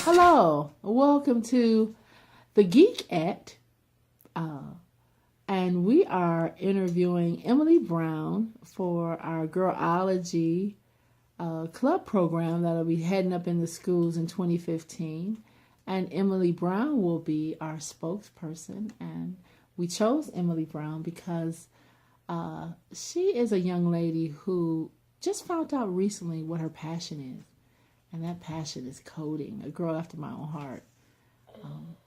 Hello, welcome to the U.A.T. And we are interviewing Emily Brown for our Girlology club program that will be heading up in the schools in 2015. And Emily Brown will be our spokesperson. And we chose Emily Brown because she is a young lady who just found out recently what her passion is. And that passion is coding, a girl after my own heart.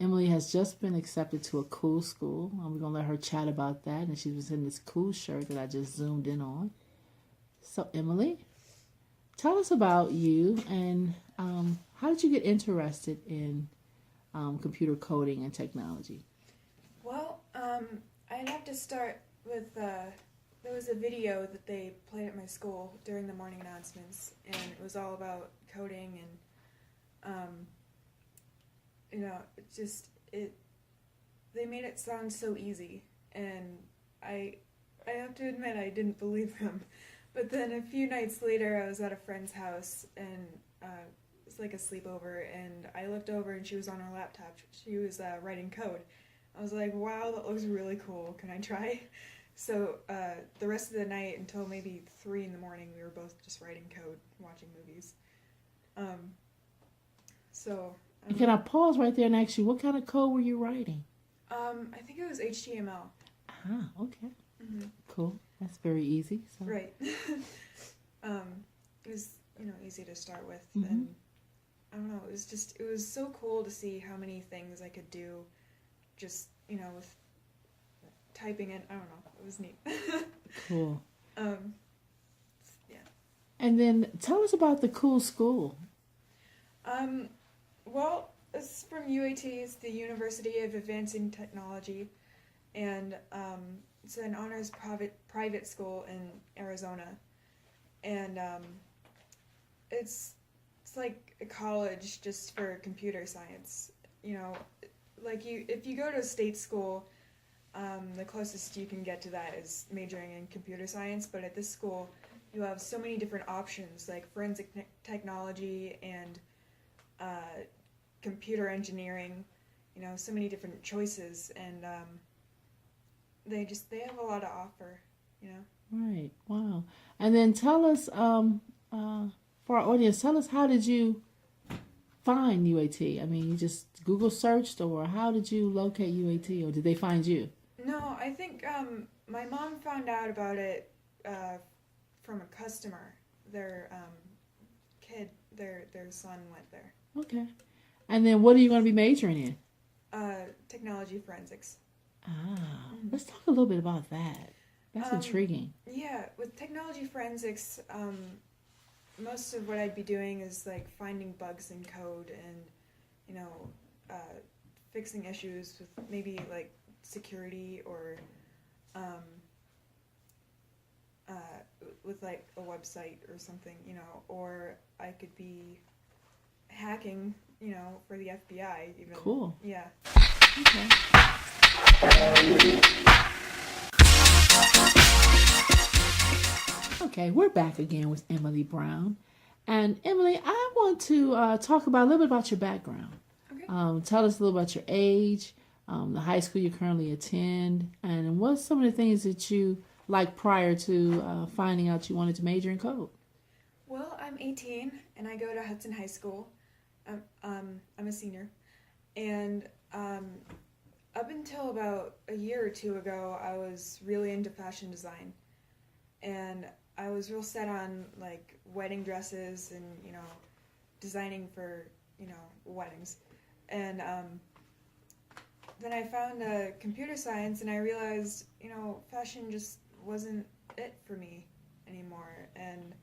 Emily has just been accepted to a cool school. We're going to let her chat about that. And she was in this cool shirt that I just zoomed in on. So, Emily, tell us about you and how did you get interested in computer coding and technology? Well, I'd have to start with, there was a video that they played at my school during the morning announcements, and it was all about coding and, they made it sound so easy, and I have to admit I didn't believe them. But then a few nights later, I was at a friend's house, and it was like a sleepover, and I looked over, and she was on her laptop. She was writing code. I was like, wow, that looks really cool. Can I try? So the rest of the night until maybe 3 in the morning, we were both just writing code, watching movies. Can I pause right there and ask you, what kind of code were you writing? I think it was HTML. Ah, okay. Mm-hmm. Cool. That's very easy. So. Right. It was, easy to start with. Mm-hmm. And I don't know, it was so cool to see how many things I could do just, with typing in. I don't know. It was neat. Cool. Yeah. And then tell us about the cool school. Well, it's from U.A.T. It's the University of Advancing Technology, and it's an honors private school in Arizona, and it's like a college just for computer science. If you go to a state school, the closest you can get to that is majoring in computer science, but at this school, you have so many different options, like forensic technology and computer engineering, so many different choices, and they have a lot to offer, Right. Wow. And then tell us, for our audience, tell us, how did you find U.A.T.? I mean, you just Google searched, or how did you locate U.A.T., or did they find you? No, I think my mom found out about it from a customer. Their kid, their son went there. Okay. And then what are you going to be majoring in? Technology forensics. Let's talk a little bit about that. That's intriguing. Yeah, with technology forensics, most of what I'd be doing is like finding bugs in code and, fixing issues with maybe like security or with like a website or something, or I could be hacking, for the FBI even. Cool. Yeah. Okay. Okay, we're back again with Emily Brown. And Emily, I want to talk about a little bit about your background. Okay. Tell us a little about your age, the high school you currently attend, and what's some of the things that you like prior to finding out you wanted to major in code? Well, I'm 18 and I go to Hudson High School. I'm a senior, and up until about a year or two ago, I was really into fashion design, and I was real set on like wedding dresses and designing for weddings, and then I found computer science, and I realized fashion just wasn't it for me anymore, and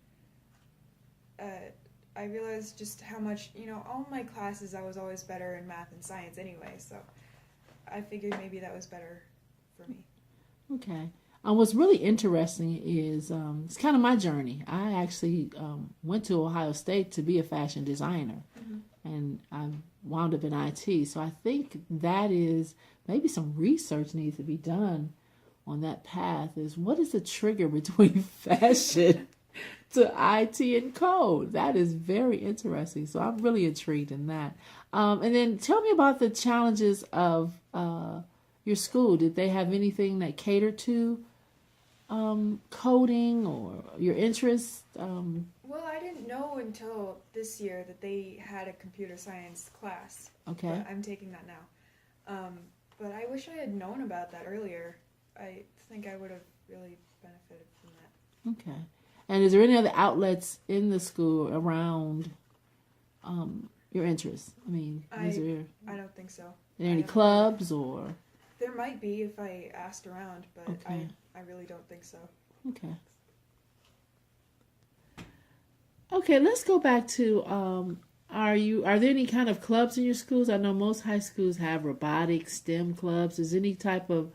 I realized just how much, all my classes I was always better in math and science anyway, so I figured maybe that was better for me. Okay. What's really interesting is it's kind of my journey. I actually went to Ohio State to be a fashion designer, and I wound up in IT. So I think that is maybe some research needs to be done on that path. Is what is the trigger between fashion to IT and code. That is very interesting. So I'm really intrigued in that. And then tell me about the challenges of your school. Did they have anything that catered to coding or your interests? Well, I didn't know until this year that they had a computer science class. Okay. But I'm taking that now. But I wish I had known about that earlier. I think I would have really benefited from that. Okay. And is there any other outlets in the school around your interests? I mean, I don't think so. Are there any clubs or? There might be if I asked around, but okay. I really don't think so. Okay. Okay, let's go back to are there any kind of clubs in your schools? I know most high schools have robotics, STEM clubs. Is any type of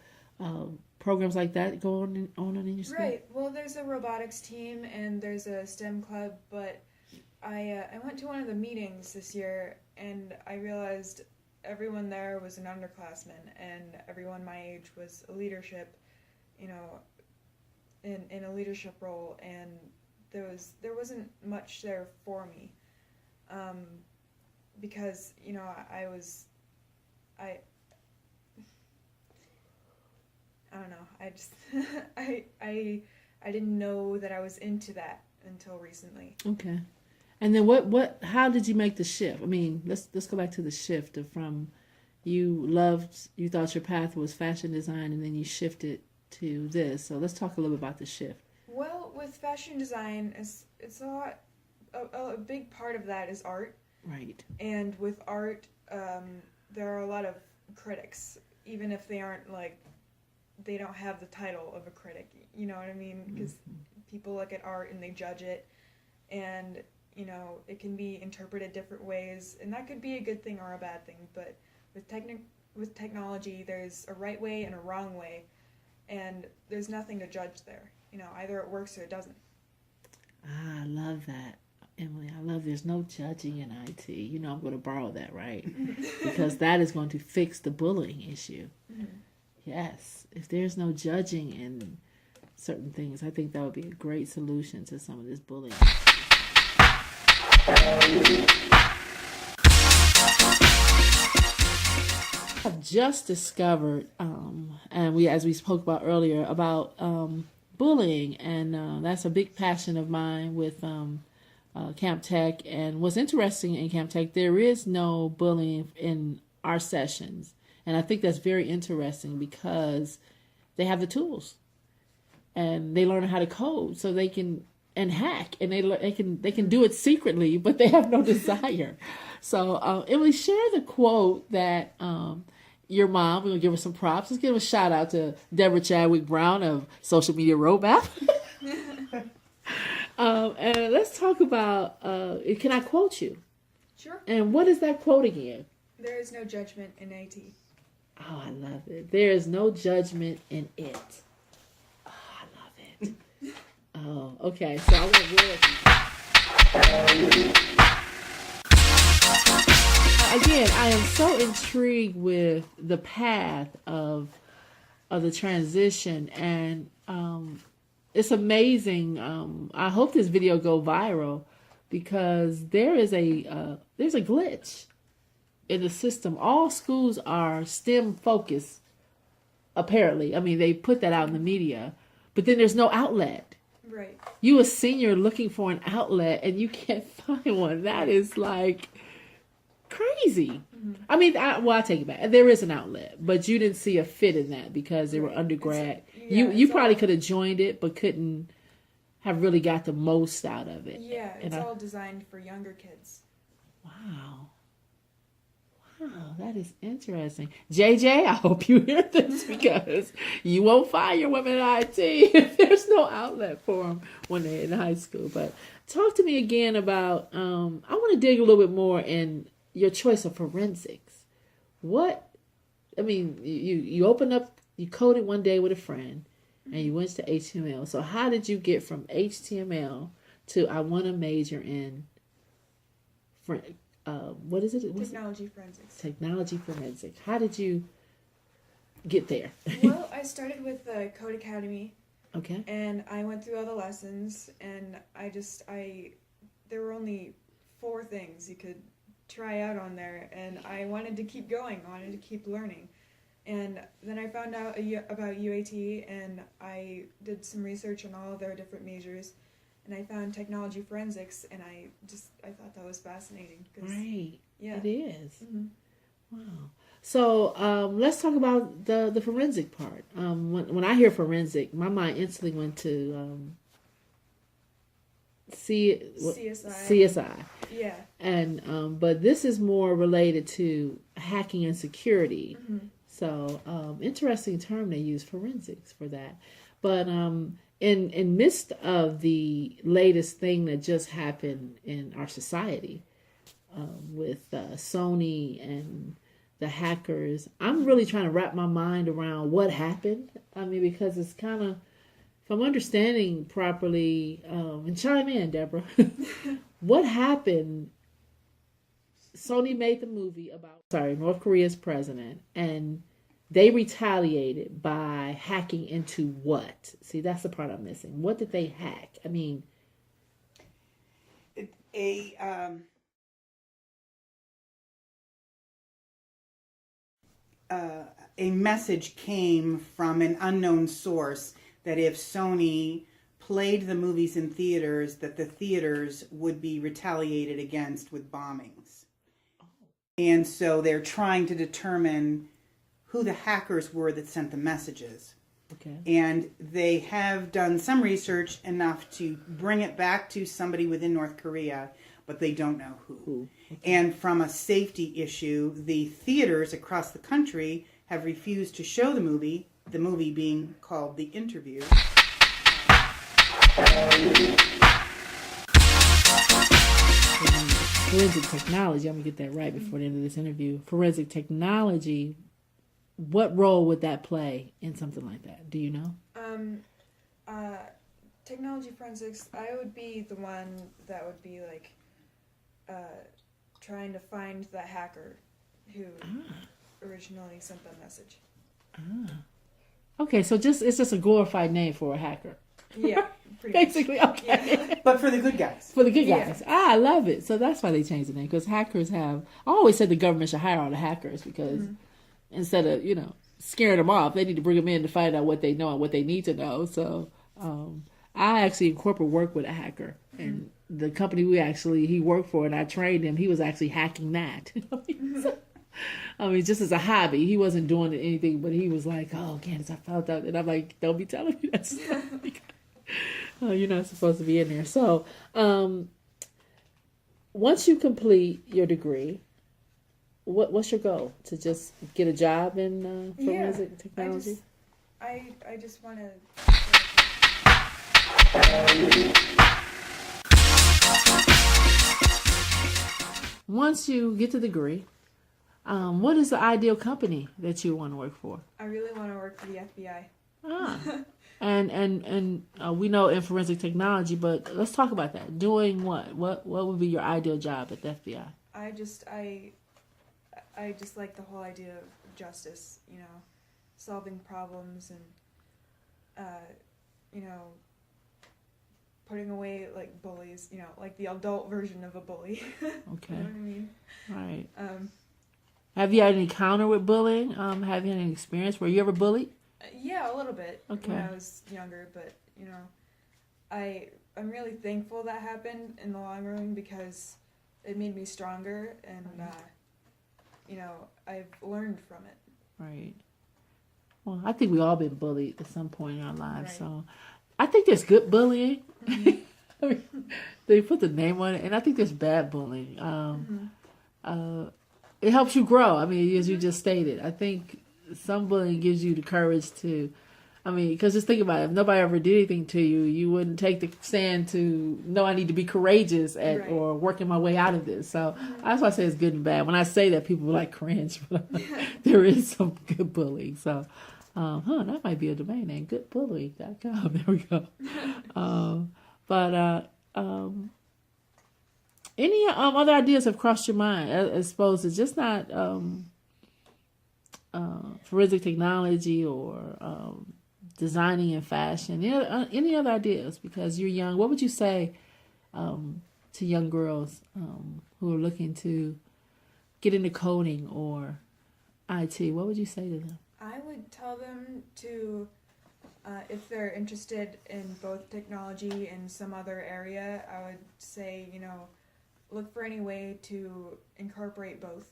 programs like that going on in your school? Right. Well, there's a robotics team and there's a STEM club, but I went to one of the meetings this year and I realized everyone there was an underclassman and everyone my age was a leadership, in a leadership role, and there wasn't much there for me, because I don't know, I just I didn't know that I was into that until recently. Okay. And then how did you make the shift? I mean, let's go back to the shift from you thought your path was fashion design and then you shifted to this. So let's talk a little bit about the shift. Well, with fashion design, it's a big part of that is art. Right. And with art, there are a lot of critics, even if they aren't they don't have the title of a critic. You know what I mean? Because people look at art and they judge it, and it can be interpreted different ways, and that could be a good thing or a bad thing. But with technology, there's a right way and a wrong way, and there's nothing to judge there. Either it works or it doesn't. I love that, Emily. I love there's no judging in IT. I'm going to borrow that, right? Because that is going to fix the bullying issue. Mm-hmm. Yes. If there's no judging in certain things, I think that would be a great solution to some of this bullying. I've just discovered, as we spoke about earlier, about bullying, and that's a big passion of mine with Camp Tech. And what's interesting in Camp Tech, there is no bullying in our sessions, and I think that's very interesting because they have the tools, and they learn how to code, so they can hack, and they can do it secretly, but they have no desire. So, Emily, share the quote that your mom. We're gonna give her some props. Let's give a shout out to Deborah Chadwick Brown of Social Media Roadmap. And let's talk about. Can I quote you? Sure. And what is that quote again? There is no judgment in AT. Oh, I love it. There is no judgment in it. Oh, I love it. Oh, okay. So I want to again, I am so intrigued with the path of the transition, and it's amazing. I hope this video go viral because there's a glitch in the system. All schools are STEM focused, apparently. I mean, they put that out in the media, but then there's no outlet. Right. You a senior looking for an outlet and you can't find one. That is crazy. Mm-hmm. I mean, I take it back. There is an outlet, but you didn't see a fit in that because they were undergrad. You probably could have joined it, but couldn't have really got the most out of it. Yeah, it's all designed for younger kids. Wow, that is interesting. JJ, I hope you hear this because you won't find your women in IT if there's no outlet for them when they're in high school. But talk to me again about, I want to dig a little bit more in your choice of forensics. You opened up, you coded one day with a friend and you went to HTML. So how did you get from HTML to I want to major in what is it? Technology forensics. Technology forensics. How did you get there? Well, I started with the Code Academy, Okay. And I went through all the lessons, and there were only 4 things you could try out on there, and I wanted to keep going, I wanted to keep learning. And then I found out about U.A.T, and I did some research on all of their different majors, and I found technology forensics, and I thought that was fascinating. Right. Yeah. It is. Mm-hmm. Wow. So let's talk about the forensic part. When I hear forensic, my mind instantly went to CSI. Yeah. And but this is more related to hacking and security. Mm-hmm. So interesting term they use, forensics, for that. But in midst of the latest thing that just happened in our society with Sony and the hackers, I'm really trying to wrap my mind around what happened. I mean, because it's kind of, if I'm understanding properly, and chime in, Deborah, what happened? Sony made the movie about, North Korea's president, and they retaliated by hacking into what? See, that's the part I'm missing. What did they hack? I mean, a message came from an unknown source that if Sony played the movies in theaters, that the theaters would be retaliated against with bombings. And so they're trying to determine who the hackers were that sent the messages. okay. And they have done some research enough to bring it back to somebody within North Korea, but they don't know who. Okay. And from a safety issue, the theaters across the country have refused to show the movie being called The Interview. Forensic technology, I'm going to get that right before the end of this interview. Forensic technology, what role would that play in something like that? Do you know? Technology forensics, I would be the one that would be like trying to find the hacker who originally sent the message. Okay, so it's just a glorified name for a hacker. Yeah, basically. Much. Okay, yeah. But for the good guys. For the good guys. I love it. So that's why they changed the name, because hackers have. I always said the government should hire all the hackers, because instead of scaring them off, they need to bring them in to find out what they know and what they need to know. So I actually in corporate work with a hacker, and the company he worked for, and I trained him. He was actually hacking that. I mean, just as a hobby. He wasn't doing anything, but he was like, "Oh, Candace, I found out," and I'm like, "Don't be telling me that stuff." Oh, you're not supposed to be in there. So, once you complete your degree, what's your goal? To just get a job in forensic technology? I just want to. Once you get the degree, what is the ideal company that you want to work for? I really want to work for the FBI. And we know in forensic technology, but let's talk about that. Doing what? What would be your ideal job at the FBI? I just like the whole idea of justice, solving problems and, putting away like bullies, like the adult version of a bully. Okay. You know what I mean? Right. Have you had any encounter with bullying? Have you had any experience? Were you ever bullied? Yeah, a little bit when I was younger, but I'm really thankful that happened in the long run, because it made me stronger, and I've learned from it. Right. Well, I think we all been bullied at some point in our lives, right. So I think there's good bullying. I mean, they put the name on it, and I think there's bad bullying. It helps you grow. I mean, as you just stated, I think some bullying gives you the courage to, because just think about it. If nobody ever did anything to you, you wouldn't take the stand to, no, I need to be courageous or working my way out of this. So that's why I say it's good and bad. When I say that, people like cringe, but there is some good bullying. So, that might be a domain name, goodbullying.com. There we go. Any other ideas have crossed your mind? I suppose it's just not forensic technology or designing and fashion. Any other ideas? Because you're young. What would you say to young girls who are looking to get into coding or IT? What would you say to them? I would tell them to, if they're interested in both technology and some other area, I would say, look for any way to incorporate both,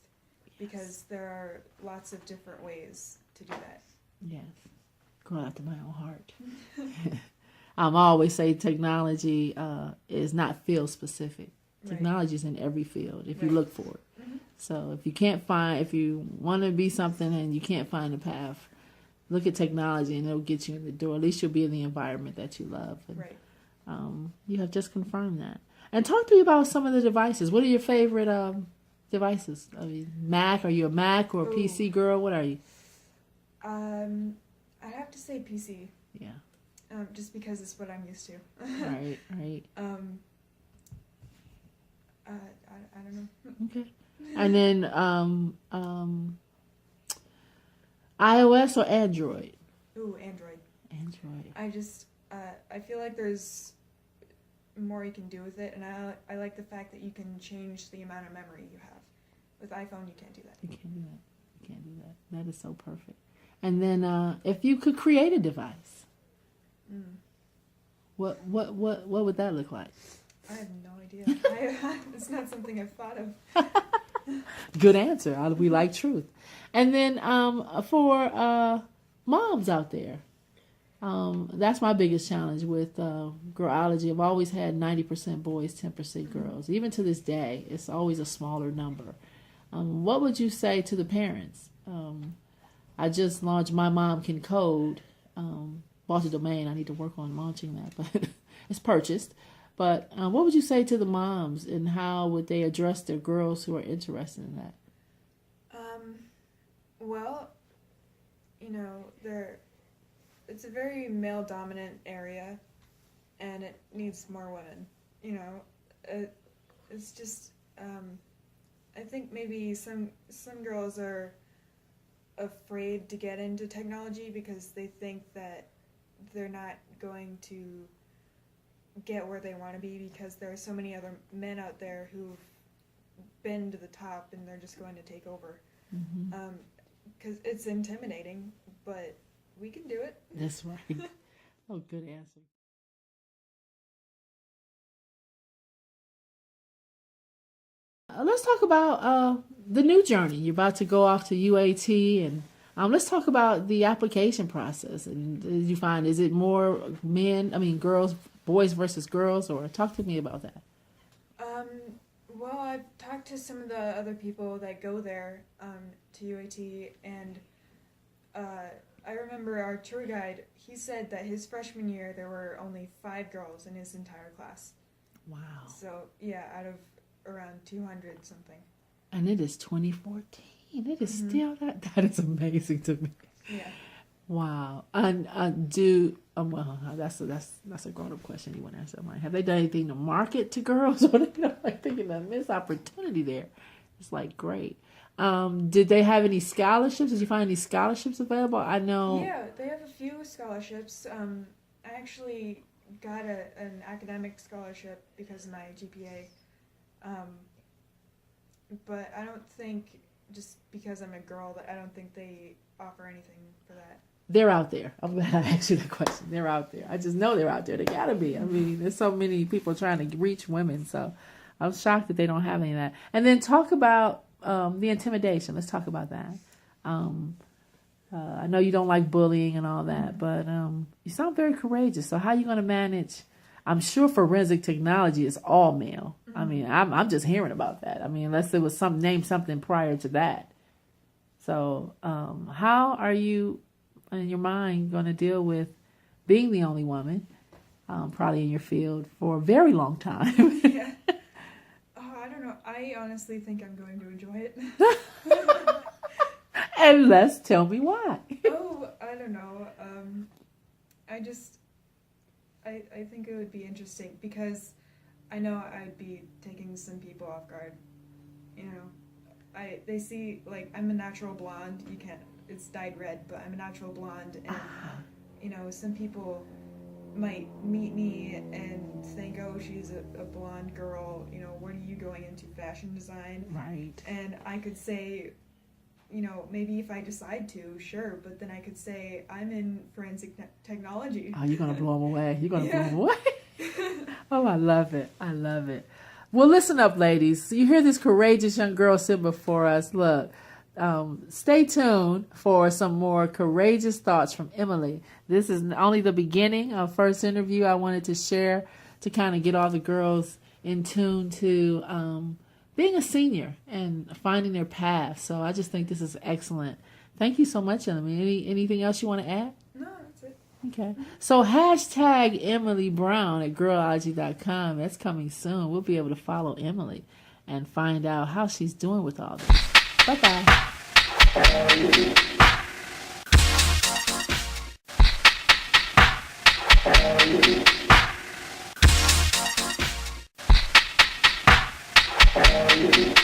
because there are lots of different ways to do that. Yes. Going after my own heart. I always say technology is not field specific. Technology is in every field if you look for it. Mm-hmm. So if you want to be something and you can't find a path, look at technology and it'll get you in the door. At least you'll be in the environment that you love. And, you have just confirmed that. And talk to me about some of the devices. What are your favorite devices? I mean, Mac? Are you a Mac or a PC girl? What are you? I'd have to say PC. Yeah. Just because it's what I'm used to. Right. I don't know. Okay. And then iOS or Android? Ooh, Android. Android. I feel like there's more you can do with it, and I like the fact that you can change the amount of memory you have. With iPhone, you can't do that. You can't do that. That is so perfect. And then if you could create a device, what would that look like? I have no idea. It's not something I've thought of. Good answer. We like truth. And then for moms out there, that's my biggest challenge with girlology. I've always had 90% boys, 10% girls. Even to this day, it's always a smaller number. What would you say to the parents? I just launched My Mom Can Code. Bought the domain. I need to work on launching that, but it's purchased. But what would you say to the moms, and how would they address their girls who are interested in that? Well, it's a very male-dominant area, and it needs more women. It's just, I think maybe some girls are afraid to get into technology because they think that they're not going to get where they want to be, because there are so many other men out there who've been to the top and they're just going to take over. Because it's intimidating, but we can do it. That's right. Oh, good answer. Let's talk about the new journey. You're about to go off to U.A.T. and let's talk about the application process. And did you find, is it more girls, boys versus girls, or talk to me about that? Well, I've talked to some of the other people that go there to U.A.T. and I remember our tour guide, he said that his freshman year there were only 5 girls in his entire class. Wow. So, yeah, out of around 200 something. And it is 2014. It is still that is amazing to me. Yeah. Wow. And that's a grown-up question you want to answer. Have they done anything to market to girls? Or thinking a missed opportunity there. It's like great. Did they have any scholarships? Did you find any scholarships available? I know. Yeah, they have a few scholarships. I actually got an academic scholarship because of my GPA. But I don't think, just because I'm a girl, I don't think they offer anything for that. They're out there. I'm glad I asked you that question. They're out there. I just know they're out there. They gotta be. I mean, there's so many people trying to reach women, so I'm shocked that they don't have any of that. And then talk about the intimidation. Let's talk about that. I know you don't like bullying and all that, but you sound very courageous. So how are you going to manage? I'm sure forensic technology is all male. I mean, I'm just hearing about that. I mean, unless there was something prior to that. So how are you, in your mind, going to deal with being the only woman, probably in your field, for a very long time? Yeah. I don't know. I honestly think I'm going to enjoy it. And tell me why. I don't know. I think it would be interesting because I know I'd be taking some people off guard. They see, like, I'm a natural blonde. It's dyed red, but I'm a natural blonde, and some people might meet me and think, oh, she's a blonde girl, what are you going into, fashion design? Right. And I could say, maybe if I decide to, sure, but then I could say, I'm in forensic technology. Oh, you're going to blow them away. You're going to Yeah. blow them away. Oh, I love it. I love it. Well, listen up, ladies. You hear this courageous young girl sit before us. Look, stay tuned for some more courageous thoughts from Emily. This is only the beginning of first interview I wanted to share to kind of get all the girls in tune to being a senior and finding their path. So I just think this is excellent. Thank you so much, Emily. Anything else you want to add? No, that's it. Okay. So hashtag Emily Brown at girlology.com. That's coming soon. We'll be able to follow Emily and find out how she's doing with all this. Bye-bye. Thank you.